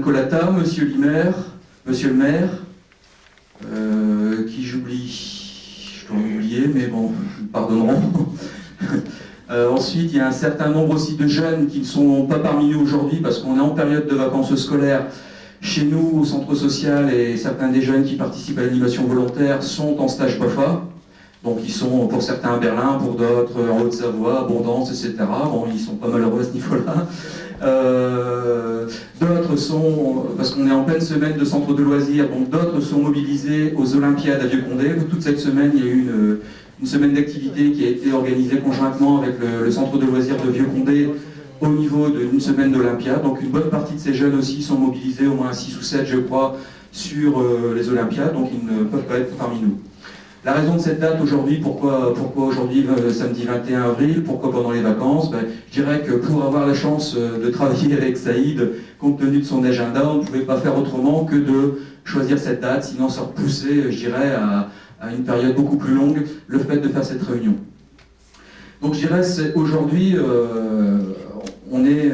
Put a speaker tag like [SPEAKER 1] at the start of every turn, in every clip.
[SPEAKER 1] Colata, Monsieur Limer, Monsieur le maire, qui j'oublie, je dois oublier, mais bon, ils me pardonneront. Ensuite, il y a un certain nombre aussi de jeunes qui ne sont pas parmi nous aujourd'hui parce qu'on est en période de vacances scolaires chez nous au centre social et certains des jeunes qui participent à l'animation volontaire sont en stage PAFA. Donc ils sont pour certains à Berlin, pour d'autres en Haute-Savoie, Abondance, etc. Bon, ils sont pas malheureux à ce niveau-là. D'autres sont, parce qu'on est en pleine semaine de centre de loisirs, donc d'autres sont mobilisés aux Olympiades à Vieux-Condé. Toute cette semaine, il y a eu une semaine d'activité qui a été organisée conjointement avec le centre de loisirs de Vieux-Condé au niveau d'une semaine d'Olympiade. Donc une bonne partie de ces jeunes aussi sont mobilisés, au moins 6 ou 7 je crois, sur les Olympiades, donc ils ne peuvent pas être parmi nous. La raison de cette date aujourd'hui, pourquoi aujourd'hui samedi 21 avril, pourquoi pendant les vacances, je dirais que pour avoir la chance de travailler avec Saïd, compte tenu de son agenda, on ne pouvait pas faire autrement que de choisir cette date, sinon ça repoussait, je dirais, à une période beaucoup plus longue, le fait de faire cette réunion. Donc je dirais, aujourd'hui, on est,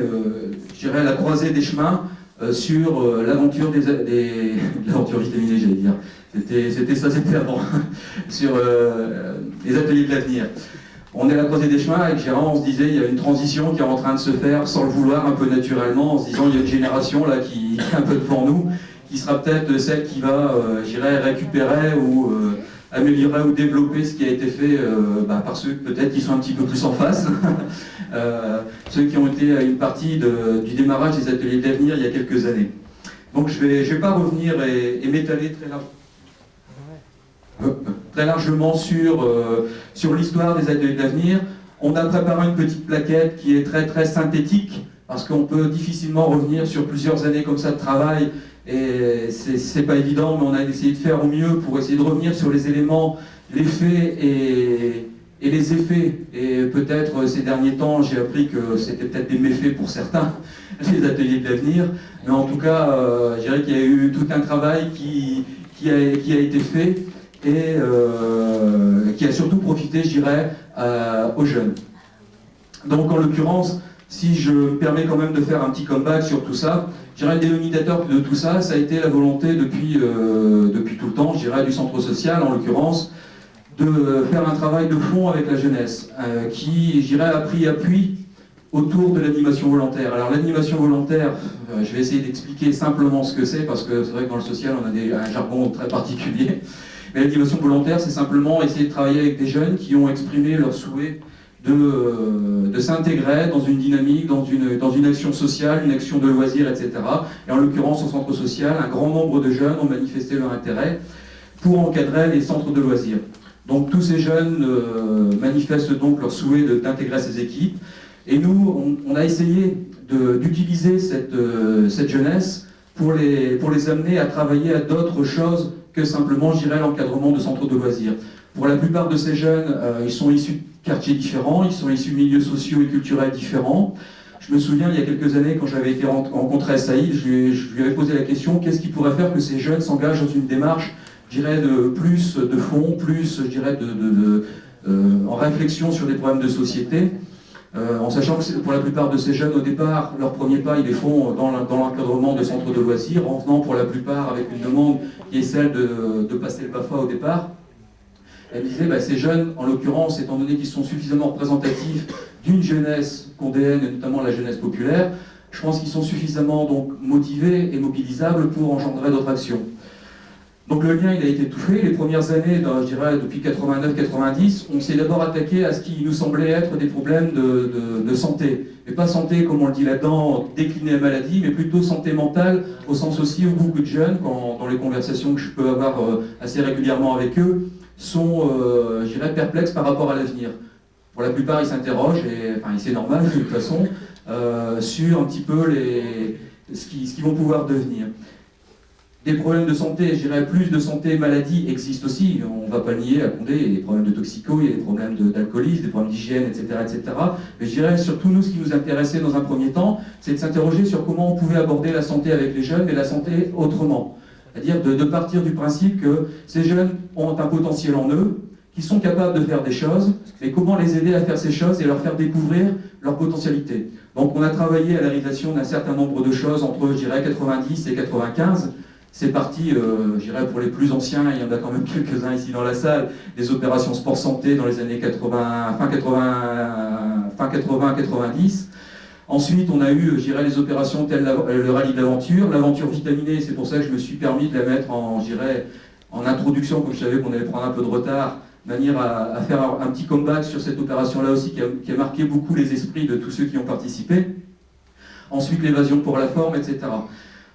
[SPEAKER 1] je dirais, à la croisée des chemins sur l'aventure l'aventure vitamine, j'allais dire. C'était avant, sur les ateliers de l'avenir. On est à la croisée des chemins, avec Gérard, on se disait, il y a une transition qui est en train de se faire sans le vouloir, un peu naturellement, en se disant, il y a une génération là qui est un peu devant nous, qui sera peut-être celle qui va, récupérer ou améliorer ou développer ce qui a été fait par ceux peut-être qui sont un petit peu plus en face, ceux qui ont été à une partie du démarrage des ateliers de l'avenir il y a quelques années. Donc je vais pas revenir et m'étaler très largement sur l'histoire des ateliers de l'avenir. On a préparé une petite plaquette qui est très très synthétique, parce qu'on peut difficilement revenir sur plusieurs années comme ça de travail, et c'est pas évident, mais on a essayé de faire au mieux pour essayer de revenir sur les éléments, les faits et les effets. Et peut-être ces derniers temps, j'ai appris que c'était peut-être des méfaits pour certains, les ateliers de l'avenir, mais en tout cas, je dirais qu'il y a eu tout un travail qui a été fait, et qui a surtout profité, je dirais, aux jeunes. Donc en l'occurrence, si je me permets quand même de faire un petit comeback sur tout ça, je dirais le dénominateur de tout ça, ça a été la volonté depuis tout le temps, je dirais, du centre social en l'occurrence, de faire un travail de fond avec la jeunesse, qui, je dirais, a pris appui autour de l'animation volontaire. Alors l'animation volontaire, je vais essayer d'expliquer simplement ce que c'est, parce que c'est vrai que dans le social on a un jargon très particulier. Mais l'animation volontaire, c'est simplement essayer de travailler avec des jeunes qui ont exprimé leur souhait de s'intégrer dans une dynamique, dans une action sociale, une action de loisirs, etc. Et en l'occurrence, au centre social, un grand nombre de jeunes ont manifesté leur intérêt pour encadrer les centres de loisirs. Donc tous ces jeunes manifestent donc leur souhait d'intégrer ces équipes. Et nous, on a essayé d'utiliser cette jeunesse pour les amener à travailler à d'autres choses que simplement, je dirais, l'encadrement de centres de loisirs. Pour la plupart de ces jeunes, ils sont issus de quartiers différents, ils sont issus de milieux sociaux et culturels différents. Je me souviens, il y a quelques années, quand j'avais été rencontré à Saïd, je lui avais posé la question, qu'est-ce qui pourrait faire que ces jeunes s'engagent dans une démarche, je dirais, de plus de fond, plus, je dirais, en réflexion sur des problèmes de société, en sachant que pour la plupart de ces jeunes, au départ, leur premier pas, ils les font dans l'encadrement de centres de loisirs, en venant pour la plupart avec une demande qui est celle de passer le BAFA au départ. Elle disait, ces jeunes, en l'occurrence, étant donné qu'ils sont suffisamment représentatifs d'une jeunesse condéenne, et notamment la jeunesse populaire, je pense qu'ils sont suffisamment donc motivés et mobilisables pour engendrer d'autres actions. Donc le lien, il a été tout fait. Les premières années, je dirais depuis 89-90, on s'est d'abord attaqué à ce qui nous semblait être des problèmes de santé. Mais pas santé, comme on le dit là-dedans, décliné à maladie, mais plutôt santé mentale, au sens aussi où beaucoup de jeunes, dans les conversations que je peux avoir assez régulièrement avec eux, sont, je dirais, perplexes par rapport à l'avenir. Pour la plupart, ils s'interrogent, et c'est normal de toute façon, sur un petit peu ce qu'ils vont pouvoir devenir. Des problèmes de santé, je dirais plus de santé et maladie existent aussi, on ne va pas le nier à Condé, il y a des problèmes de toxico, il y a des problèmes d'alcoolisme, des problèmes d'hygiène, etc., etc. Mais je dirais surtout nous, ce qui nous intéressait dans un premier temps, c'est de s'interroger sur comment on pouvait aborder la santé avec les jeunes, mais la santé autrement. C'est-à-dire de partir du principe que ces jeunes ont un potentiel en eux, qui sont capables de faire des choses, mais comment les aider à faire ces choses et leur faire découvrir leur potentialité. Donc on a travaillé à la réalisation d'un certain nombre de choses entre, je dirais, 90 et 95. C'est parti, je dirais, pour les plus anciens, il y en a quand même quelques-uns ici dans la salle, des opérations sport santé dans les années 80, fin 80-90. Ensuite, on a eu, je dirais, les opérations telles le rallye d'aventure, l'aventure vitaminée, c'est pour ça que je me suis permis de la mettre en, je dirais, en introduction, comme je savais qu'on allait prendre un peu de retard, de manière à faire un petit comeback sur cette opération-là aussi, qui a marqué beaucoup les esprits de tous ceux qui ont participé. Ensuite, l'évasion pour la forme, etc.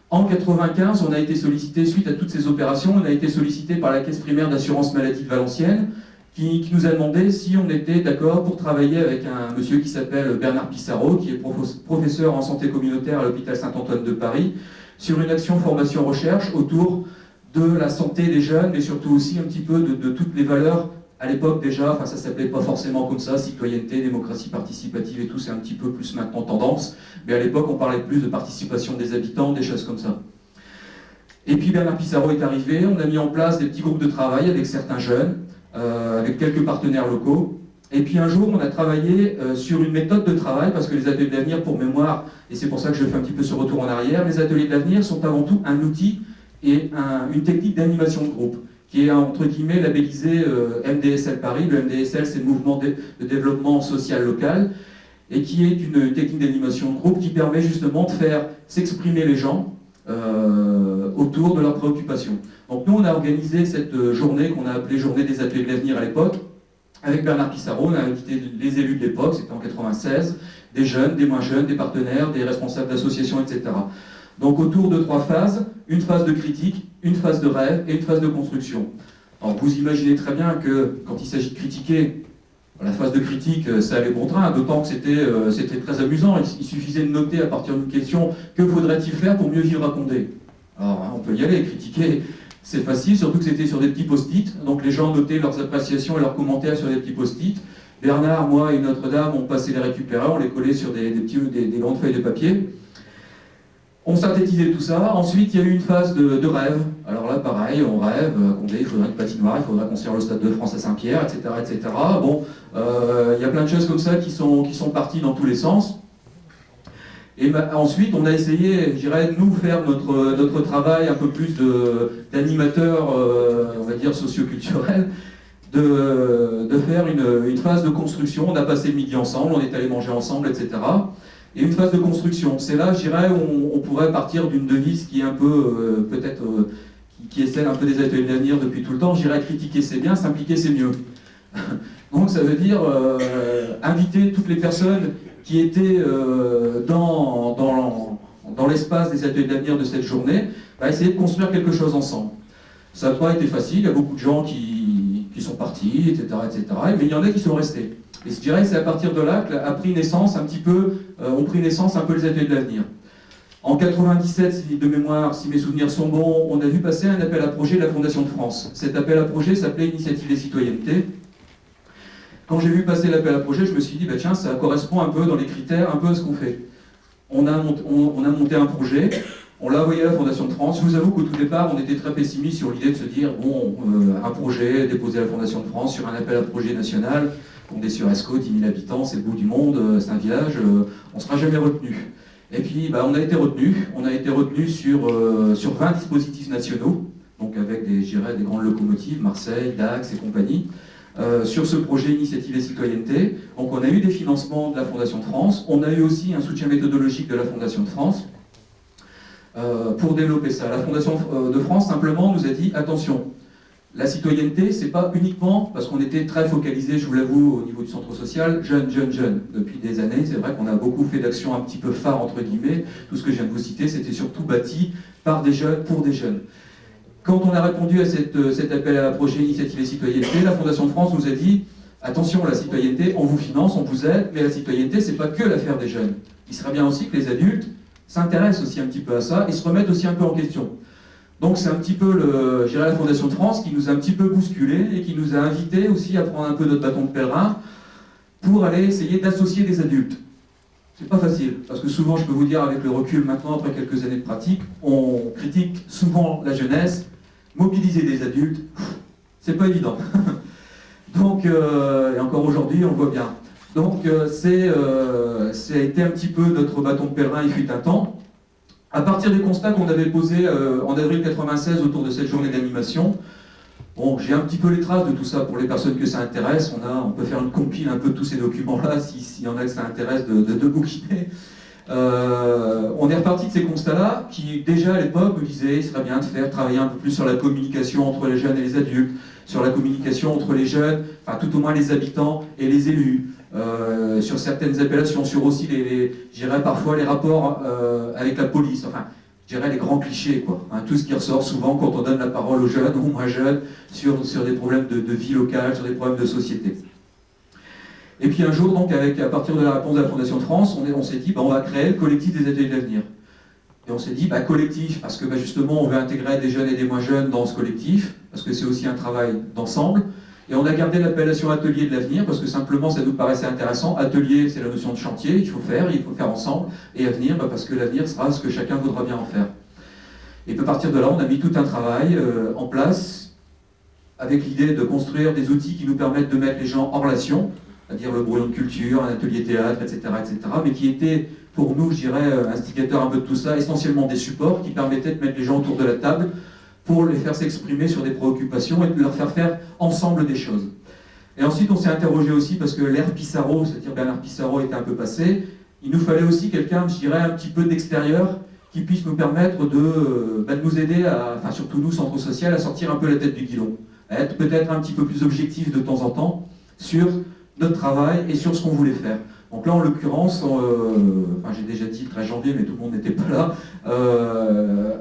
[SPEAKER 1] En 95, on a été sollicité, suite à toutes ces opérations, on a été sollicité par la Caisse primaire d'assurance maladie de Valenciennes, qui nous a demandé si on était d'accord pour travailler avec un monsieur qui s'appelle Bernard Pissarro, qui est professeur en santé communautaire à l'hôpital Saint-Antoine de Paris, sur une action formation-recherche autour de la santé des jeunes, mais surtout aussi un petit peu de toutes les valeurs, à l'époque déjà, enfin ça s'appelait pas forcément comme ça, citoyenneté, démocratie participative et tout, c'est un petit peu plus maintenant tendance, mais à l'époque on parlait plus de participation des habitants, des choses comme ça. Et puis Bernard Pissarro est arrivé, on a mis en place des petits groupes de travail avec certains jeunes, avec quelques partenaires locaux. Et puis un jour, on a travaillé sur une méthode de travail, parce que les ateliers de l'avenir, pour mémoire, et c'est pour ça que je fais un petit peu ce retour en arrière, les ateliers de l'avenir sont avant tout un outil et une technique d'animation de groupe, qui est entre guillemets labellisé MDSL Paris. Le MDSL, c'est le mouvement de développement social local, et qui est une technique d'animation de groupe qui permet justement de faire s'exprimer les gens autour de leurs préoccupations. Donc nous, on a organisé cette journée qu'on a appelée Journée des ateliers de l'avenir à l'époque. Avec Bernard Pissarro, on a invité les élus de l'époque, c'était en 96, des jeunes, des moins jeunes, des partenaires, des responsables d'associations, etc. Donc autour de 3 phases, une phase de critique, une phase de rêve et une phase de construction. Alors vous imaginez très bien que quand il s'agit de critiquer, la phase de critique, ça allait bon train, d'autant que c'était très amusant. Il suffisait de noter à partir d'une question que faudrait-il faire pour mieux vivre à Condé. Alors on peut y aller, critiquer, c'est facile, surtout que c'était sur des petits post-it, donc les gens notaient leurs appréciations et leurs commentaires sur des petits post-it. Bernard, moi et Notre-Dame, on passait les récupérer, on les collait sur des grandes feuilles de papier. On synthétisait tout ça. Ensuite, il y a eu une phase de rêve. Alors là, pareil, on rêve, Condé, il faudrait une patinoire, il faudrait construire le Stade de France à Saint-Pierre, etc., etc. Bon, il y a plein de choses comme ça qui sont parties dans tous les sens. Et ensuite, on a essayé, je dirais, de nous faire notre travail un peu plus d'animateur, on va dire, socio-culturel, de faire une phase de construction. On a passé le midi ensemble, on est allé manger ensemble, etc. Et une phase de construction. C'est là, je dirais, où on pourrait partir d'une devise qui est un peu, peut-être, qui est celle un peu des ateliers d'avenir depuis tout le temps. Je dirais, critiquer c'est bien, s'impliquer c'est mieux. Donc ça veut dire inviter toutes les personnes qui étaient dans l'espace des ateliers d'avenir de cette journée, à essayer de construire quelque chose ensemble. Ça n'a pas été facile, il y a beaucoup de gens qui sont partis, etc., etc., mais il y en a qui sont restés. Et je dirais que c'est à partir de là qu'ont pris naissance un peu les ateliers de l'avenir. En 97, de mémoire, si mes souvenirs sont bons, on a vu passer un appel à projet de la Fondation de France. Cet appel à projet s'appelait Initiative et Citoyenneté. Quand j'ai vu passer l'appel à projet, je me suis dit, bah tiens, ça correspond un peu dans les critères, un peu à ce qu'on fait. On a monté un projet, on l'a envoyé à la Fondation de France. Je vous avoue qu'au tout départ, on était très pessimiste sur l'idée de se dire, bon, un projet déposé à la Fondation de France sur un appel à projet national, Condé sur Escaut, 10 000 habitants, c'est le bout du monde, c'est un village, on ne sera jamais retenu. Et puis, bah, on a été retenu sur 20 dispositifs nationaux, donc avec des grandes locomotives, Marseille, Dax et compagnie, sur ce projet Initiative et Citoyenneté. Donc on a eu des financements de la Fondation de France, on a eu aussi un soutien méthodologique de la Fondation de France pour développer ça. La Fondation de France simplement nous a dit, attention, la citoyenneté, c'est pas uniquement, parce qu'on était très focalisé, je vous l'avoue, au niveau du centre social, jeunes. Depuis des années, c'est vrai qu'on a beaucoup fait d'actions un petit peu phares, entre guillemets. Tout ce que je viens de vous citer, c'était surtout bâti par des jeunes, pour des jeunes. Quand on a répondu à cet appel à projet Initiative et Citoyenneté, la Fondation de France nous a dit, attention, la citoyenneté, on vous finance, on vous aide, mais la citoyenneté, c'est pas que l'affaire des jeunes. Il serait bien aussi que les adultes s'intéressent aussi un petit peu à ça et se remettent aussi un peu en question. Donc c'est un petit peu, je dirais, la Fondation de France qui nous a un petit peu bousculé et qui nous a invités aussi à prendre un peu notre bâton de pèlerin pour aller essayer d'associer des adultes. C'est pas facile, parce que souvent, je peux vous dire avec le recul maintenant, après quelques années de pratique, on critique souvent la jeunesse, mobiliser des adultes, c'est pas évident. Donc, et encore aujourd'hui, on le voit bien. Donc, ça a été un petit peu notre bâton de pèlerin, il fut un temps. À partir des constats qu'on avait posés en avril 96 autour de cette journée d'animation, bon, j'ai un petit peu les traces de tout ça pour les personnes que ça intéresse. On peut faire une compile un peu de tous ces documents-là, s'il y en a que ça intéresse de bouquiner. On est reparti de ces constats-là, qui déjà à l'époque me disaient il serait bien de travailler un peu plus sur la communication entre les jeunes et les adultes, sur la communication entre les jeunes, enfin tout au moins les habitants et les élus, sur certaines appellations, sur aussi je dirais parfois les rapports avec la police, enfin je dirais les grands clichés, quoi. Hein, tout ce qui ressort souvent quand on donne la parole aux jeunes ou aux moins jeunes sur des problèmes de vie locale, sur des problèmes de société. Et puis un jour, donc, à partir de la réponse de la Fondation de France, on s'est dit, on va créer le collectif des ateliers de l'avenir. Et on s'est dit, collectif, parce que justement, on veut intégrer des jeunes et des moins jeunes dans ce collectif, parce que c'est aussi un travail d'ensemble. Et on a gardé l'appellation atelier de l'avenir, parce que simplement, ça nous paraissait intéressant. Atelier, c'est la notion de chantier, il faut faire ensemble. Et avenir, parce que l'avenir sera ce que chacun voudra bien en faire. Et à partir de là, on a mis tout un travail en place, avec l'idée de construire des outils qui nous permettent de mettre les gens en relation, c'est-à-dire le brouillon de culture, un atelier théâtre, etc., mais qui était, pour nous, je dirais, instigateur un peu de tout ça, essentiellement des supports qui permettaient de mettre les gens autour de la table pour les faire s'exprimer sur des préoccupations et de leur faire ensemble des choses. Et ensuite, on s'est interrogé aussi, parce que l'ère Pissarro, c'est-à-dire Bernard Pissarro était un peu passé, il nous fallait aussi quelqu'un, je dirais, un petit peu d'extérieur, qui puisse nous permettre de nous aider, enfin surtout nous, Centre Social, à sortir un peu la tête du guidon, à être peut-être un petit peu plus objectif de temps en temps sur notre travail et sur ce qu'on voulait faire. Donc là, en l'occurrence, j'ai déjà dit le 13 janvier, mais tout le monde n'était pas là,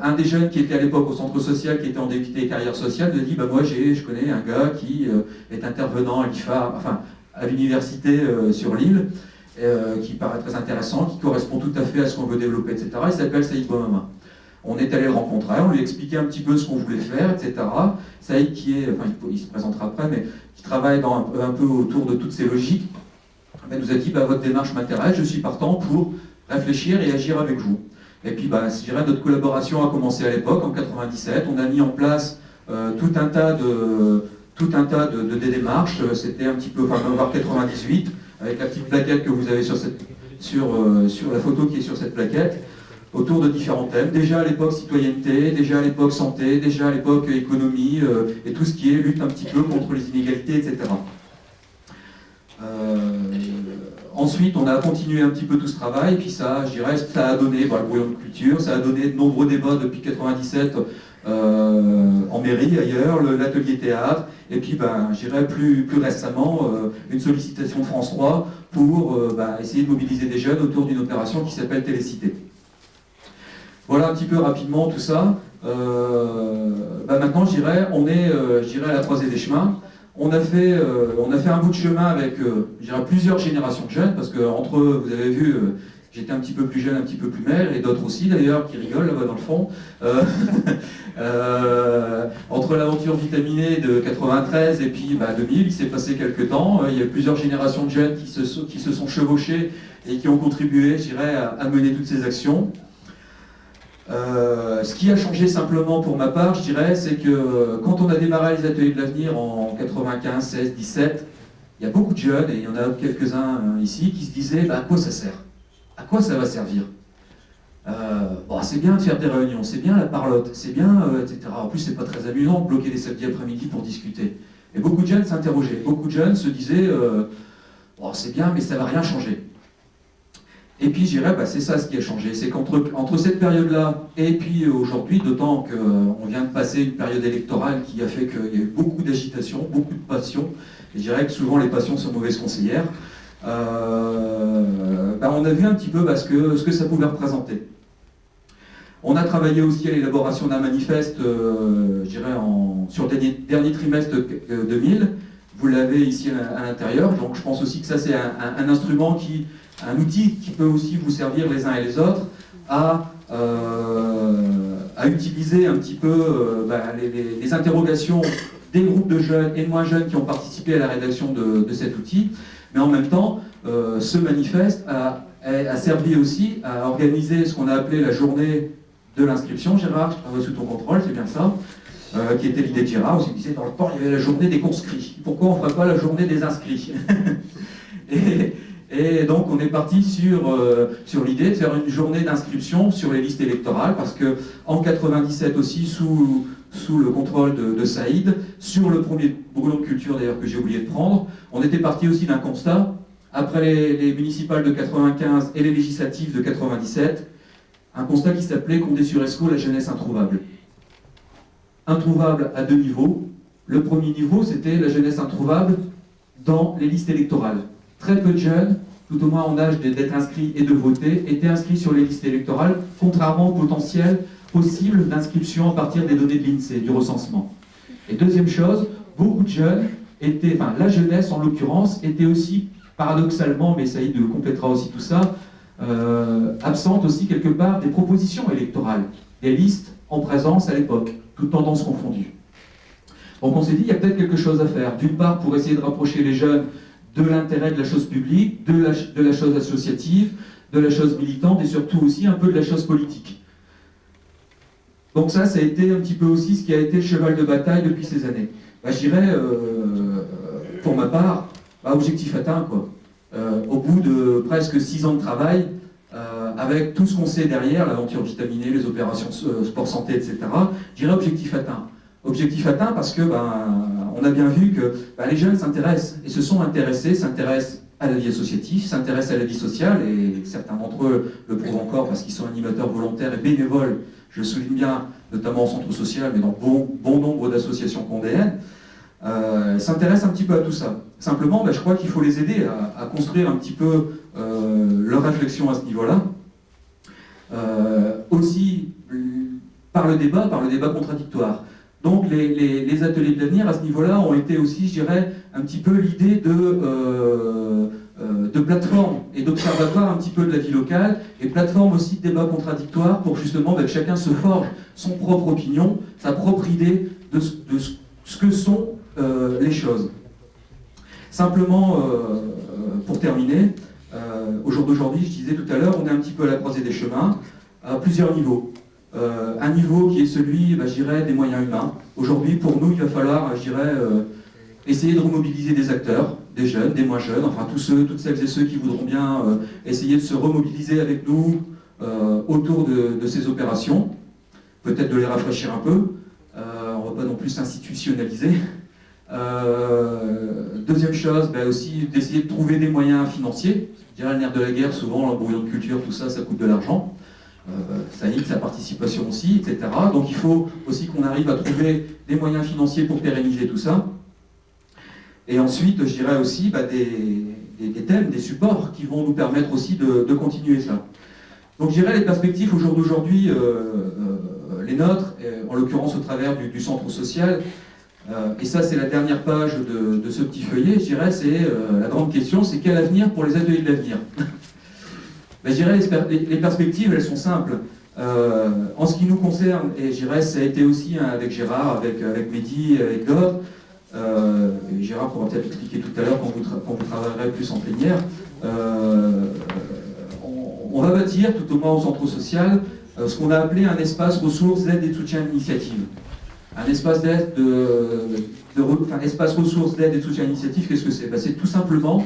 [SPEAKER 1] un des jeunes qui était à l'époque au centre social, qui était en DUT et carrière sociale, nous a dit, moi je connais un gars qui est intervenant à l'IFA, enfin à l'université sur l'île, qui paraît très intéressant, qui correspond tout à fait à ce qu'on veut développer, etc. Il s'appelle Saïd Bouamama. On est allé le rencontrer, on lui a expliqué un petit peu ce qu'on voulait faire, etc. Saïd il se présentera après, mais qui travaille un peu autour de toutes ces logiques, nous a dit, votre démarche m'intéresse, je suis partant pour réfléchir et agir avec vous. Et puis, je dirais, notre collaboration a commencé à l'époque, en 97, on a mis en place tout un tas de démarches, c'était un petit peu, voire 98, avec la petite plaquette que vous avez sur la photo qui est sur cette plaquette, autour de différents thèmes. Déjà à l'époque citoyenneté, déjà à l'époque santé, déjà à l'époque économie, et tout ce qui est lutte un petit peu contre les inégalités, etc. Ensuite, on a continué un petit peu tout ce travail, et puis ça, je dirais, ça a donné, le brouillon de culture, ça a donné de nombreux débats depuis 97 en mairie, ailleurs, l'atelier théâtre, et puis, je dirais, plus récemment, une sollicitation de France 3 pour essayer de mobiliser des jeunes autour d'une opération qui s'appelle Télécité. Voilà un petit peu rapidement tout ça. Maintenant, je dirais, on est à la croisée des chemins. On a fait un bout de chemin avec plusieurs générations de jeunes, parce que entre eux, vous avez vu, j'étais un petit peu plus jeune, un petit peu plus maigre, et d'autres aussi d'ailleurs, qui rigolent là-bas dans le fond. Entre l'aventure vitaminée de 93 et puis 2000, il s'est passé quelques temps. Il y a plusieurs générations de jeunes qui se sont chevauchés et qui ont contribué, je dirais, à mener toutes ces actions. Ce qui a changé simplement pour ma part, je dirais, c'est que quand on a démarré les ateliers de l'avenir en 95, 16, 17, il y a beaucoup de jeunes, et il y en a quelques-uns ici, qui se disaient à quoi ça sert? À quoi ça va servir? C'est bien de faire des réunions, c'est bien la parlotte, c'est bien, etc. En plus, c'est pas très amusant de bloquer les samedis après-midi pour discuter. Et beaucoup de jeunes s'interrogeaient, beaucoup de jeunes se disaient c'est bien, mais ça va rien changer. Et puis, je dirais, c'est ça ce qui a changé. C'est qu'entre cette période-là et puis aujourd'hui, d'autant qu'on vient de passer une période électorale qui a fait qu'il y a eu beaucoup d'agitation, beaucoup de passion, et je dirais que souvent les passions sont mauvaises conseillères, on a vu un petit peu ce que ça pouvait représenter. On a travaillé aussi à l'élaboration d'un manifeste, je dirais, sur le dernier trimestre 2000. Vous l'avez ici à l'intérieur, donc je pense aussi que ça c'est un instrument un outil qui peut aussi vous servir les uns et les autres à utiliser un petit peu les interrogations des groupes de jeunes et de moins jeunes qui ont participé à la rédaction de cet outil, mais en même temps, ce manifeste a servi aussi à organiser ce qu'on a appelé la journée de l'inscription. Gérard, je travaille sous ton contrôle, c'est bien ça. qui était l'idée de Gérard. On se disait, dans le temps, il y avait la journée des conscrits. Pourquoi on ne ferait pas la journée des inscrits? Et donc on est parti sur l'idée de faire une journée d'inscription sur les listes électorales, parce qu'en 97 aussi, sous le contrôle de Saïd, sur le premier brouillon de culture d'ailleurs que j'ai oublié de prendre, on était parti aussi d'un constat, après les municipales de 95 et les législatives de 97, un constat qui s'appelait Condé-sur-Escaut, la jeunesse introuvable. Introuvable à deux niveaux. Le premier niveau, c'était la jeunesse introuvable dans les listes électorales. Très peu de jeunes, tout au moins en âge d'être inscrits et de voter, étaient inscrits sur les listes électorales, contrairement au potentiel possible d'inscription à partir des données de l'INSEE, du recensement. Et deuxième chose, beaucoup de jeunes étaient, enfin la jeunesse en l'occurrence, était aussi, paradoxalement, mais Saïd complétera aussi tout ça, absente aussi quelque part des propositions électorales, des listes en présence à l'époque, toutes tendances confondues. Donc on s'est dit, il y a peut-être quelque chose à faire, d'une part pour essayer de rapprocher les jeunes de l'intérêt de la chose publique, de la chose associative, de la chose militante et surtout aussi un peu de la chose politique. Donc ça a été un petit peu aussi ce qui a été le cheval de bataille depuis ces années. Je dirais, pour ma part, objectif atteint, quoi. Au bout de presque 6 ans de travail, avec tout ce qu'on sait derrière, l'aventure vitaminée, les opérations sport santé, etc., je dirais objectif atteint. Objectif atteint parce que on a bien vu que les jeunes s'intéressent, et se sont intéressés, s'intéressent à la vie associative, s'intéressent à la vie sociale, et certains d'entre eux le prouvent encore parce qu'ils sont animateurs volontaires et bénévoles, je le souligne bien, notamment au centre social, mais dans bon nombre d'associations condéennes, s'intéressent un petit peu à tout ça. Simplement, je crois qu'il faut les aider à construire un petit peu leur réflexion à ce niveau-là. Aussi, par le débat contradictoire. Donc les ateliers de l'avenir à ce niveau-là ont été aussi, je dirais, un petit peu l'idée de plateforme et d'observatoire un petit peu de la vie locale, et plateforme aussi de débat contradictoire pour justement que chacun se forge son propre opinion, sa propre idée de ce que sont les choses. Simplement, pour terminer, au jour d'aujourd'hui, je disais tout à l'heure, on est un petit peu à la croisée des chemins, à plusieurs niveaux. Un niveau qui est celui, je dirais, des moyens humains. Aujourd'hui, pour nous, il va falloir, je dirais, essayer de remobiliser des acteurs, des jeunes, des moins jeunes, enfin toutes celles et ceux qui voudront bien essayer de se remobiliser avec nous autour de ces opérations. Peut-être de les rafraîchir un peu. On ne va pas non plus s'institutionnaliser. Deuxième chose, aussi d'essayer de trouver des moyens financiers. Je dirais, le nerf de la guerre, souvent, le brouillon de culture, tout ça, ça coûte de l'argent. Saïd, sa participation aussi, etc. Donc il faut aussi qu'on arrive à trouver des moyens financiers pour pérenniser tout ça. Et ensuite, je dirais aussi des thèmes, des supports qui vont nous permettre aussi de continuer ça. Donc je dirais les perspectives au jour d'aujourd'hui, les nôtres, en l'occurrence au travers du centre social, et ça c'est la dernière page de ce petit feuillet, je dirais, c'est la grande question, c'est quel avenir pour les ateliers de l'avenir? Je dirais les perspectives, elles sont simples. En ce qui nous concerne, et je dirais ça a été aussi avec Gérard, avec Mehdi, avec d'autres, Gérard pourra peut-être expliquer tout à l'heure quand vous travaillerez plus en plénière, on va bâtir, tout au moins au centre social, ce qu'on a appelé un espace ressources, d'aide et de soutien à l'initiative. Un espace d'aide espace ressources, d'aide et de soutien à l'initiative, qu'est-ce que c'est? C'est tout simplement,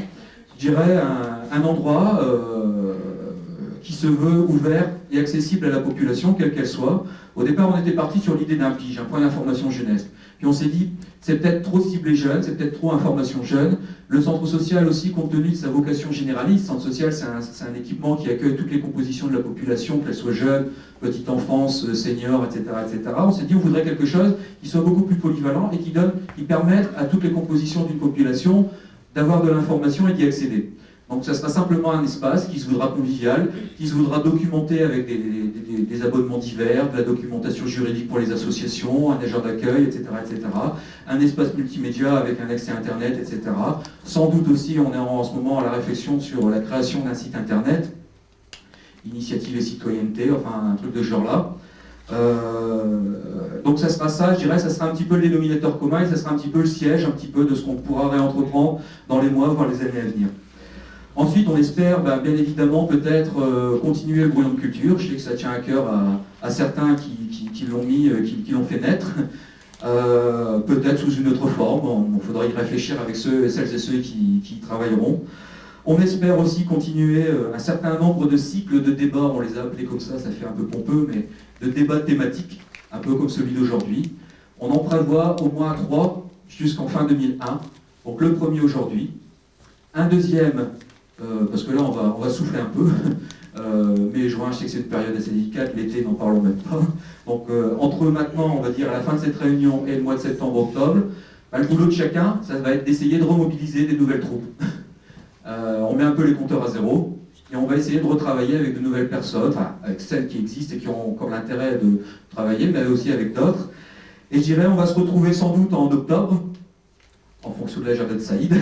[SPEAKER 1] je dirais, un endroit qui se veut ouvert et accessible à la population, quelle qu'elle soit. Au départ, on était parti sur l'idée d'un PIGE, un point d'information jeunesse. Puis on s'est dit, c'est peut-être trop ciblé jeune, c'est peut-être trop information jeune. Le centre social aussi, compte tenu de sa vocation généraliste, le centre social, c'est un équipement qui accueille toutes les compositions de la population, qu'elles soient jeunes, petite enfance, seniors, etc., etc. On s'est dit, on voudrait quelque chose qui soit beaucoup plus polyvalent et qui permette à toutes les compositions d'une population d'avoir de l'information et d'y accéder. Donc ça sera simplement un espace qui se voudra convivial, qui se voudra documenté avec des abonnements divers, de la documentation juridique pour les associations, un agent d'accueil, etc., etc. Un espace multimédia avec un accès Internet, etc. Sans doute aussi, on est en ce moment à la réflexion sur la création d'un site Internet, initiative et citoyenneté, enfin un truc de ce genre-là. Donc ça sera ça, je dirais, ça sera un petit peu le dénominateur commun et ça sera un petit peu le siège, un petit peu de ce qu'on pourra réentreprendre dans les mois, voire les années à venir. Ensuite, on espère, bien évidemment, peut-être continuer le brouillon de culture. Je sais que ça tient à cœur à certains qui l'ont mis, qui l'ont fait naître. peut-être sous une autre forme. Il faudra y réfléchir avec celles et ceux qui y travailleront. On espère aussi continuer un certain nombre de cycles de débats, on les a appelés comme ça fait un peu pompeux, mais de débats thématiques, un peu comme celui d'aujourd'hui. On en prévoit au moins 3 jusqu'en fin 2001. Donc le premier aujourd'hui, un deuxième, parce que là on va souffler un peu, mai, juin, je sais que c'est une période assez délicate, l'été n'en parlons même pas. Donc entre maintenant, on va dire à la fin de cette réunion et le mois de septembre-octobre, le boulot de chacun, ça va être d'essayer de remobiliser des nouvelles troupes. On met un peu les compteurs à zéro, et on va essayer de retravailler avec de nouvelles personnes, enfin avec celles qui existent et qui ont encore l'intérêt de travailler, mais aussi avec d'autres. Et je dirais, on va se retrouver sans doute en octobre, en fonction de l'agenda de Saïd,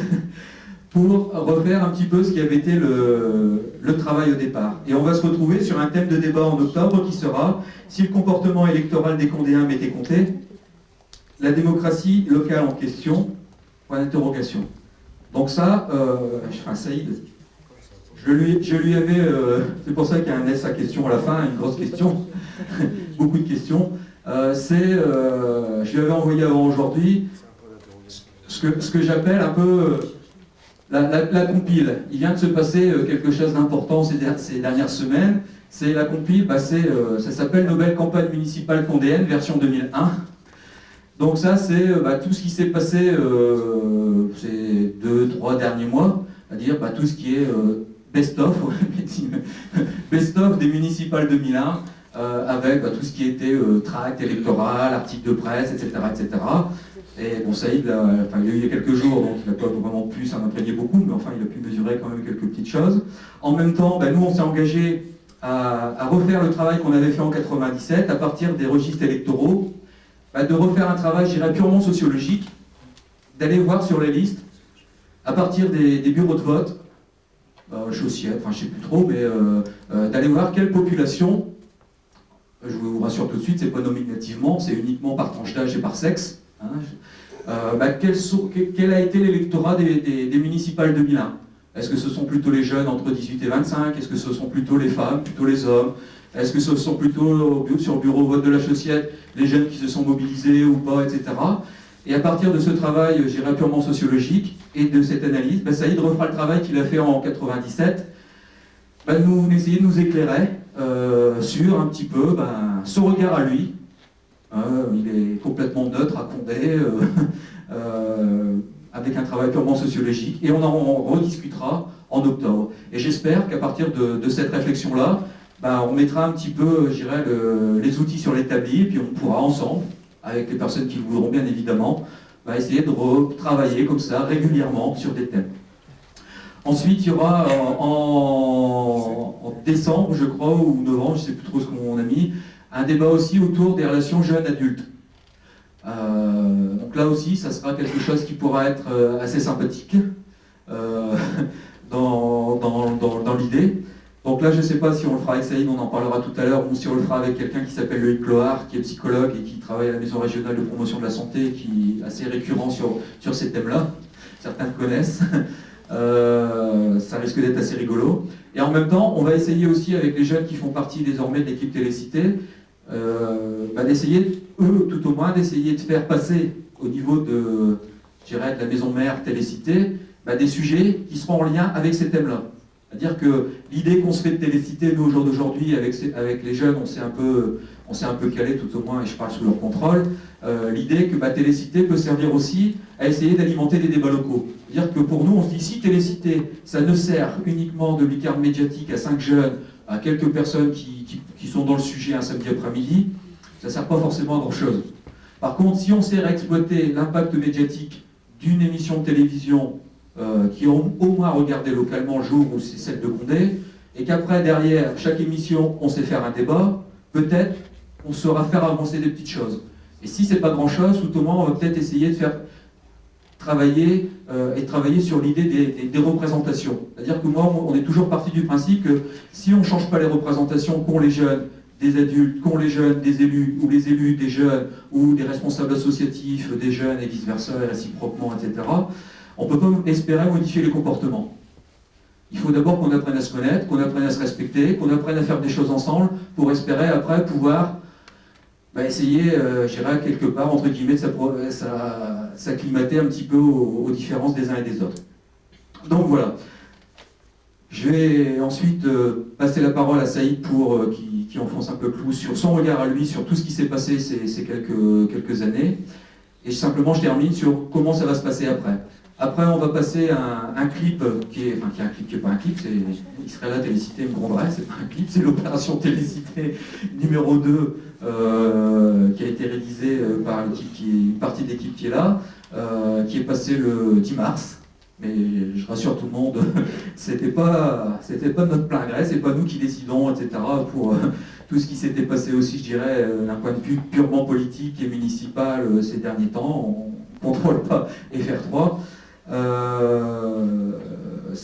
[SPEAKER 1] pour refaire un petit peu ce qui avait été le travail au départ. Et on va se retrouver sur un thème de débat en octobre qui sera « Si le comportement électoral des Condéens m'était compté, la démocratie locale en question ?» Point d'interrogation. Donc ça, Saïd, je lui avais... c'est pour ça qu'il y a un S à question à la fin, une grosse question, beaucoup de questions. Je lui avais envoyé avant aujourd'hui ce que j'appelle un peu la compile. Il vient de se passer quelque chose d'important ces dernières semaines. C'est la compile, ça s'appelle Nouvelle campagne municipale condéenne, version 2001. Donc ça, c'est tout ce qui s'est passé ces 2-3 derniers mois, c'est-à-dire tout ce qui est best-of, best-of des municipales 2001, avec tout ce qui était tract électoral, article de presse, etc. etc. Et bon, Saïd, il y a eu quelques jours, donc il n'a pas vraiment pu s'en imprégner beaucoup, mais enfin, il a pu mesurer quand même quelques petites choses. En même temps, nous, on s'est engagé à refaire le travail qu'on avait fait en 97, à partir des registres électoraux, de refaire un travail, je dirais, purement sociologique, d'aller voir sur les listes, à partir des bureaux de vote, je ne sais plus trop, mais d'aller voir quelle population, je vous rassure tout de suite, c'est pas nominativement, c'est uniquement par tranche d'âge et par sexe, quel a été l'électorat des municipales 2001 ? Est-ce que ce sont plutôt les jeunes entre 18 et 25 ? Est-ce que ce sont plutôt les femmes, plutôt les hommes ? Est-ce que ce sont plutôt sur le bureau vote de la Chaussiette les jeunes qui se sont mobilisés ou pas, etc. Et à partir de ce travail, je dirais purement sociologique, et de cette analyse, Saïd refera le travail qu'il a fait en 97, nous essayer de nous éclairer sur un petit peu son regard à lui. Il est complètement neutre à Condé, avec un travail purement sociologique, et on en rediscutera en octobre. Et j'espère qu'à partir de cette réflexion-là, on mettra un petit peu, je dirais, les outils sur l'établi, et puis on pourra ensemble, avec les personnes qui le voudront bien évidemment, essayer de retravailler comme ça régulièrement sur des thèmes. Ensuite, il y aura en décembre, je crois, ou novembre, je ne sais plus trop ce qu'on a mis, un débat aussi autour des relations jeunes-adultes. Donc là aussi, ça sera quelque chose qui pourra être assez sympathique dans l'idée. Donc là, je ne sais pas si on le fera avec Saïd, on en parlera tout à l'heure, ou si on le fera avec quelqu'un qui s'appelle Loïc Clohard, qui est psychologue et qui travaille à la Maison régionale de promotion de la santé, qui est assez récurrent sur ces thèmes-là. Certains le connaissent. Ça risque d'être assez rigolo. Et en même temps, on va essayer aussi avec les jeunes qui font partie désormais de l'équipe Télécité, d'essayer, eux tout au moins, d'essayer de faire passer au niveau de la maison mère Télécité, des sujets qui seront en lien avec ces thèmes-là. C'est-à-dire que l'idée qu'on se fait de Télécité, nous, au jour d'aujourd'hui, avec les jeunes, on s'est un peu calé, tout au moins, et je parle sous leur contrôle, l'idée que Télécité peut servir aussi à essayer d'alimenter des débats locaux. C'est-à-dire que pour nous, on se dit, si Télécité, ça ne sert uniquement de lucarne médiatique à 5 jeunes, à quelques personnes qui sont dans le sujet un samedi après-midi, ça ne sert pas forcément à grand-chose. Par contre, si on sait réexploiter l'impact médiatique d'une émission de télévision qui ont au moins regardé localement le jour où c'est celle de Condé, et qu'après, derrière chaque émission, on sait faire un débat, peut-être on saura faire avancer des petites choses. Et si c'est pas grand-chose, tout au moins, on va peut-être essayer de faire travailler sur l'idée des représentations. C'est-à-dire que moi, on est toujours parti du principe que si on ne change pas les représentations qu'ont les jeunes, des adultes, qu'ont les jeunes, des élus, ou les élus, des jeunes, ou des responsables associatifs, des jeunes, et vice-versa, et réciproquement, etc., on ne peut pas espérer modifier les comportements. Il faut d'abord qu'on apprenne à se connaître, qu'on apprenne à se respecter, qu'on apprenne à faire des choses ensemble pour espérer après pouvoir essayer, je dirais, quelque part, entre guillemets, de s'acclimater un petit peu aux différences des uns et des autres. Donc voilà. Je vais ensuite passer la parole à Saïd pour qui enfonce un peu le clou sur son regard à lui, sur tout ce qui s'est passé ces quelques années. Et simplement, je termine sur comment ça va se passer après. Après, on va passer un clip qui est un clip qui n'est pas un clip, il serait là, Télécité me gronderait, c'est pas un clip, c'est l'opération Télécité numéro 2 qui a été réalisée par une partie de l'équipe qui est là, qui est passée le 10 mars. Mais je rassure tout le monde, c'était pas notre plein gré, c'est pas nous qui décidons, etc. pour tout ce qui s'était passé aussi, je dirais, d'un point de vue purement politique et municipal ces derniers temps. On ne contrôle pas FR3.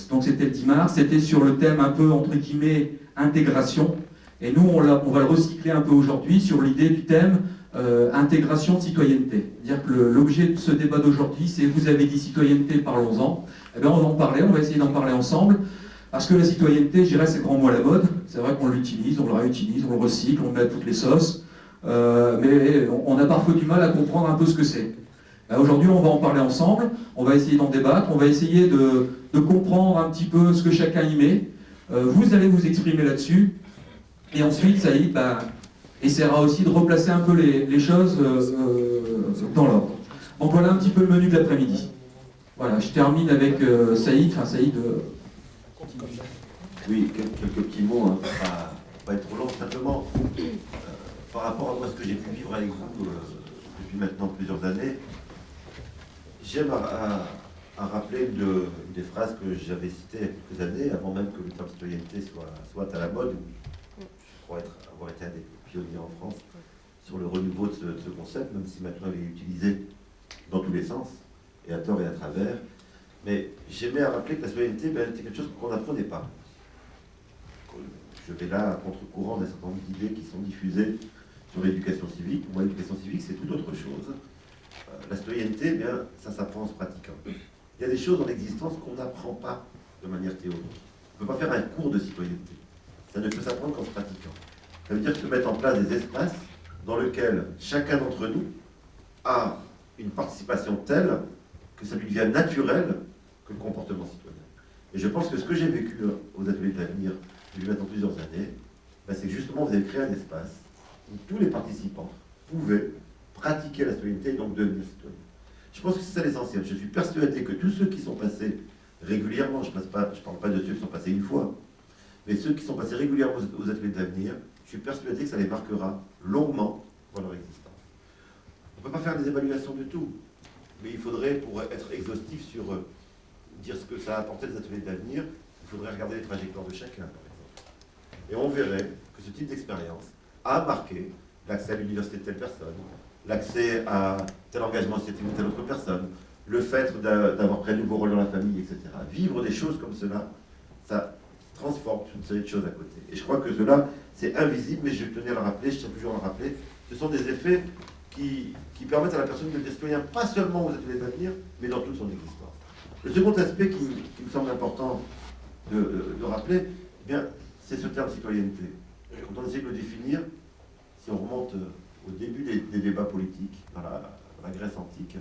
[SPEAKER 1] Donc c'était le 10 mars, c'était sur le thème un peu, entre guillemets, intégration. Et nous, on va le recycler un peu aujourd'hui sur l'idée du thème intégration, citoyenneté. C'est-à-dire que l'objet de ce débat d'aujourd'hui, c'est vous avez dit citoyenneté, parlons-en. Eh bien, on va en parler, on va essayer d'en parler ensemble. Parce que la citoyenneté, je dirais, c'est le grand mot à la mode. C'est vrai qu'on l'utilise, on le réutilise, on le recycle, on le met à toutes les sauces. Mais on a parfois du mal à comprendre un peu ce que c'est. Aujourd'hui, on va en parler ensemble, on va essayer d'en débattre, on va essayer de comprendre un petit peu ce que chacun y met. Vous allez vous exprimer là-dessus. Et ensuite, Saïd essaiera aussi de replacer un peu les choses dans l'ordre. Donc voilà un petit peu le menu de l'après-midi. Voilà, je termine avec Saïd. Enfin, Saïd...
[SPEAKER 2] Oui, quelques petits mots, hein, pas être trop long, simplement. Par rapport à moi, ce que j'ai pu vivre avec vous depuis maintenant plusieurs années, j'aime à rappeler une des phrases que j'avais citées il y a quelques années, avant même que le terme citoyenneté soit à la mode. Je crois avoir été un des pionniers en France sur le renouveau de ce concept, même si maintenant il est utilisé dans tous les sens, et à tort et à travers. Mais j'aimais à rappeler que la citoyenneté, c'était quelque chose qu'on n'apprenait pas. Je vais là à contre-courant d'un certain nombre d'idées qui sont diffusées sur l'éducation civique. Moi, l'éducation civique, c'est tout autre chose. La citoyenneté, ça s'apprend en se pratiquant. Il y a des choses dans l'existence qu'on n'apprend pas de manière théorique. On ne peut pas faire un cours de citoyenneté. Ça ne peut s'apprendre qu'en se pratiquant. Ça veut dire se mettre en place des espaces dans lesquels chacun d'entre nous a une participation telle que ça lui devient naturel que le comportement citoyen. Et je pense que ce que j'ai vécu aux ateliers de l'avenir, depuis maintenant plusieurs années, c'est que justement vous avez créé un espace où tous les participants pouvaient pratiquer la citoyenneté et donc devenir citoyens. Je pense que c'est ça l'essentiel. Je suis persuadé que tous ceux qui sont passés régulièrement, je ne parle pas de ceux qui sont passés une fois, mais ceux qui sont passés régulièrement aux ateliers d'avenir, je suis persuadé que ça les marquera longuement dans leur existence. On ne peut pas faire des évaluations de tout, mais il faudrait, pour être exhaustif sur dire ce que ça a apporté les ateliers d'avenir, il faudrait regarder les trajectoires de chacun, par exemple. Et on verrait que ce type d'expérience a marqué l'accès à l'université de telle personne, l'accès à tel engagement associatif de telle autre personne, le fait d'avoir pris un nouveau rôle dans la famille, etc. Vivre des choses comme cela, ça transforme une série de choses à côté. Et je crois que cela, c'est invisible, mais je tenais à le rappeler, je tiens toujours à le rappeler, ce sont des effets qui permettent à la personne de devenir citoyen, pas seulement aux ateliers d'avenir, mais dans toute son existence. Le second aspect qui me semble important de rappeler, c'est ce terme citoyenneté. Quand on essaie de le définir, si on remonte au début des débats politiques, dans la Grèce antique,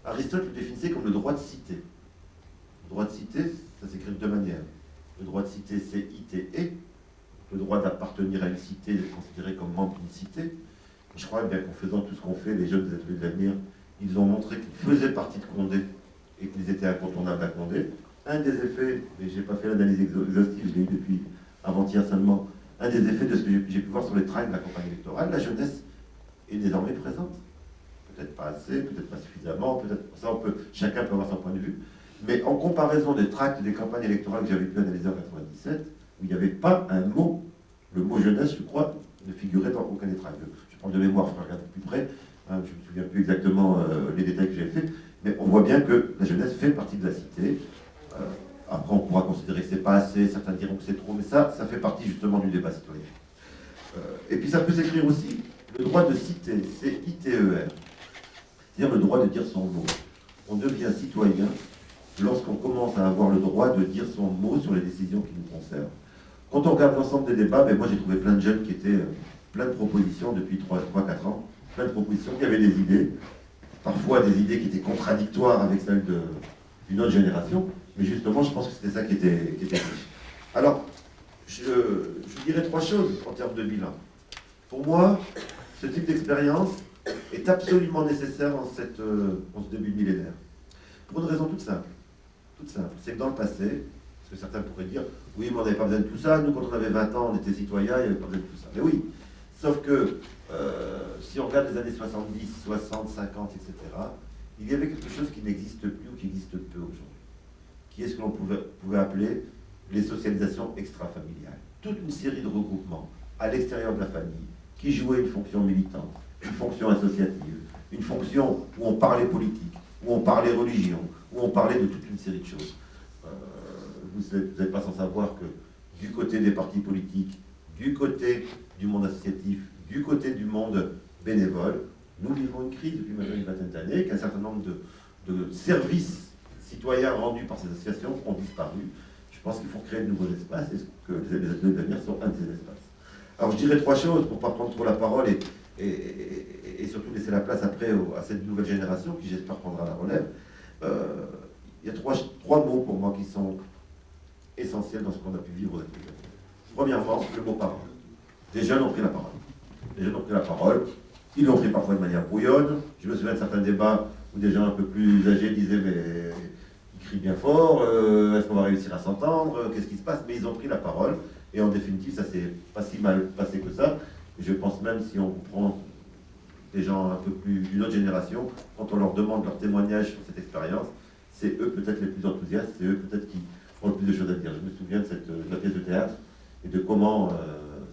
[SPEAKER 2] Aristote le définissait comme le droit de cité. Le droit de cité, ça s'écrit de deux manières. Le droit de cité, c'est I-T-E. Le droit d'appartenir à une cité est considéré comme membre d'une cité. Je crois bien qu'en faisant tout ce qu'on fait, les jeunes des ateliers de l'avenir, ils ont montré qu'ils faisaient partie de Condé et qu'ils étaient incontournables à Condé. Un des effets, et je n'ai pas fait l'analyse exhaustive, je l'ai eu depuis avant-hier seulement, un des effets de ce que j'ai pu voir sur les tracts de la campagne électorale, la jeunesse est désormais présente. Peut-être pas assez, peut-être pas suffisamment, peut-être ça chacun peut avoir son point de vue. Mais en comparaison des tracts des campagnes électorales que j'avais pu analyser en 1997, où il n'y avait pas un mot, le mot jeunesse, je crois, ne figurait dans aucun des tracts. Je prends de mémoire, il faut regarder plus près, je ne me souviens plus exactement les détails que j'ai faits, mais on voit bien que la jeunesse fait partie de la cité. Après, on pourra considérer que c'est pas assez, certains diront que c'est trop, mais ça fait partie justement du débat citoyen. Et puis ça peut s'écrire aussi le droit de citer, c'est I-T-E-R, c'est-à-dire le droit de dire son mot. On devient citoyen lorsqu'on commence à avoir le droit de dire son mot sur les décisions qui nous concernent. Quand on regarde l'ensemble des débats, moi j'ai trouvé plein de jeunes qui étaient plein de propositions depuis 3-4 ans, plein de propositions qui avaient des idées, parfois des idées qui étaient contradictoires avec celles d'une autre génération, mais justement, je pense que c'était ça qui était riche. Alors, je dirais 3 choses en termes de bilan. Pour moi, ce type d'expérience est absolument nécessaire en ce début de millénaire. Pour une raison toute simple. C'est que dans le passé, parce que certains pourraient dire, oui, mais on n'avait pas besoin de tout ça, nous quand on avait 20 ans, on était citoyens, il n'y avait pas besoin de tout ça. Mais oui, sauf que si on regarde les années 70, 60, 50, etc., il y avait quelque chose qui n'existe plus ou qui existe peu aujourd'hui, qui est ce que l'on pouvait appeler les socialisations extrafamiliales. Toute une série de regroupements à l'extérieur de la famille qui jouaient une fonction militante, une fonction associative, une fonction où on parlait politique, où on parlait religion, où on parlait de toute une série de choses. Vous n'êtes pas sans savoir que du côté des partis politiques, du côté du monde associatif, du côté du monde bénévole, nous vivons une crise depuis maintenant une vingtaine d'années, qu'un certain nombre de services citoyens rendus par ces associations ont disparu. Je pense qu'il faut créer de nouveaux espaces et que les ateliers d'avenir sont un de ces espaces. Alors je dirais 3 choses pour ne pas prendre trop la parole et surtout laisser la place après à cette nouvelle génération qui j'espère prendra la relève. Il y a 3 mots pour moi qui sont essentiels dans ce qu'on a pu vivre aux ateliers d'avenir. Premièrement, le mot parole. Des jeunes ont pris la parole. Ils l'ont pris parfois de manière brouillonne. Je me souviens de certains débats où des gens un peu plus âgés disaient mais ils crient bien fort, est-ce qu'on va réussir à s'entendre, qu'est-ce qui se passe? Mais ils ont pris la parole et en définitive ça s'est pas si mal passé que ça. Et je pense même si on prend des gens un peu plus d'une autre génération, quand on leur demande leur témoignage sur cette expérience, c'est eux peut-être les plus enthousiastes, c'est eux peut-être qui ont le plus de choses à dire. Je me souviens de la pièce de théâtre et de comment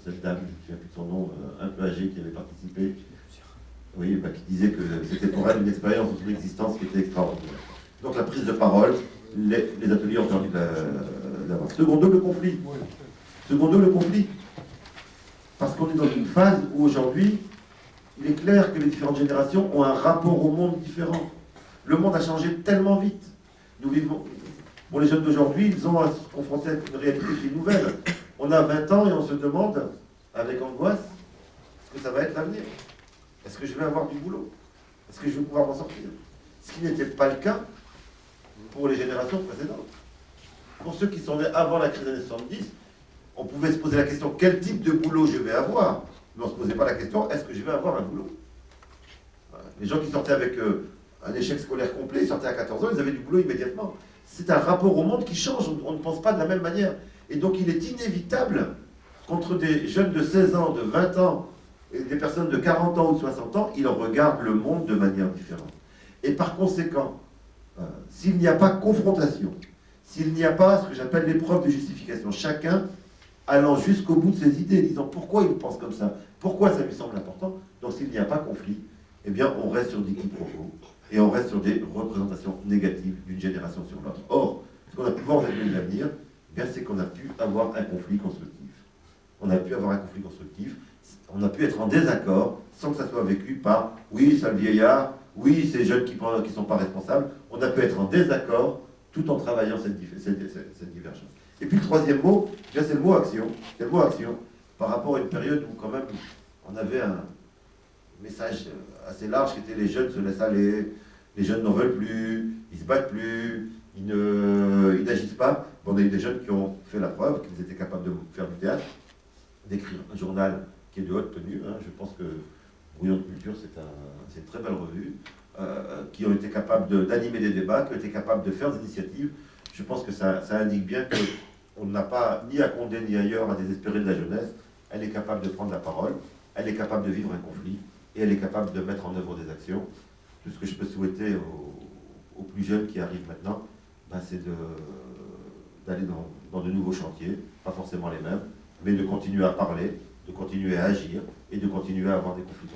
[SPEAKER 2] cette dame, je ne me souviens plus de son nom, un peu âgée qui avait participé, oui, qui disait que c'était pour elle une expérience de son existence qui était extraordinaire. Donc la prise de parole, les ateliers ont permis d'avoir. Secondo, le conflit. Parce qu'on est dans une phase où aujourd'hui, il est clair que les différentes générations ont un rapport au monde différent. Le monde a changé tellement vite. Nous vivons. Pour les jeunes d'aujourd'hui, ils ont à se confronter avec une réalité qui est nouvelle. On a 20 ans et on se demande, avec angoisse, ce que ça va être l'avenir. Est-ce que je vais avoir du boulot? Est-ce que je vais pouvoir m'en sortir? Ce qui n'était pas le cas pour les générations précédentes. Pour ceux qui sont nés avant la crise des années 70, on pouvait se poser la question quel type de boulot je vais avoir, mais on ne se posait pas la question est-ce que je vais avoir un boulot? Les gens qui sortaient avec un échec scolaire complet, ils sortaient à 14 ans, ils avaient du boulot immédiatement. C'est un rapport au monde qui change, on ne pense pas de la même manière. Et donc il est inévitable qu'entre des jeunes de 16 ans, de 20 ans, et des personnes de 40 ans ou de 60 ans, ils regardent le monde de manière différente. Et par conséquent, s'il n'y a pas confrontation, s'il n'y a pas ce que j'appelle l'épreuve de justification, chacun allant jusqu'au bout de ses idées, disant pourquoi il pense comme ça, pourquoi ça lui semble important, donc s'il n'y a pas conflit, eh bien on reste sur des quiproquos, et on reste sur des représentations négatives d'une génération sur l'autre. Or, ce qu'on a pu voir dans les l'avenir, c'est qu'on a pu avoir un conflit constructif. On a pu avoir un conflit constructif, on a pu être en désaccord sans que ça soit vécu par « oui, ça le vieillard »,« oui, ces jeunes qui ne sont pas responsables ». On a pu être en désaccord tout en travaillant cette divergence. Et puis le troisième mot, c'est le mot action. C'est le mot action par rapport à une période où quand même on avait un message assez large qui était les jeunes se laissent aller, les jeunes n'en veulent plus, ils se battent plus, ils n'agissent pas. Bon, on a eu des jeunes qui ont fait la preuve qu'ils étaient capables de faire du théâtre, d'écrire un journal qui est de haute tenue. Je pense que Brouillon de Culture, c'est une très belle revue, qui ont été capables d'animer des débats, qui ont été capables de faire des initiatives. Je pense que ça indique bien qu'on n'a pas, ni à Condé ni ailleurs, à désespérer de la jeunesse. Elle est capable de prendre la parole, elle est capable de vivre un conflit, et elle est capable de mettre en œuvre des actions. Tout ce que je peux souhaiter aux plus jeunes qui arrivent maintenant, c'est d'aller dans de nouveaux chantiers, pas forcément les mêmes, mais de continuer à parler, de continuer à agir, et de continuer à avoir des conflits.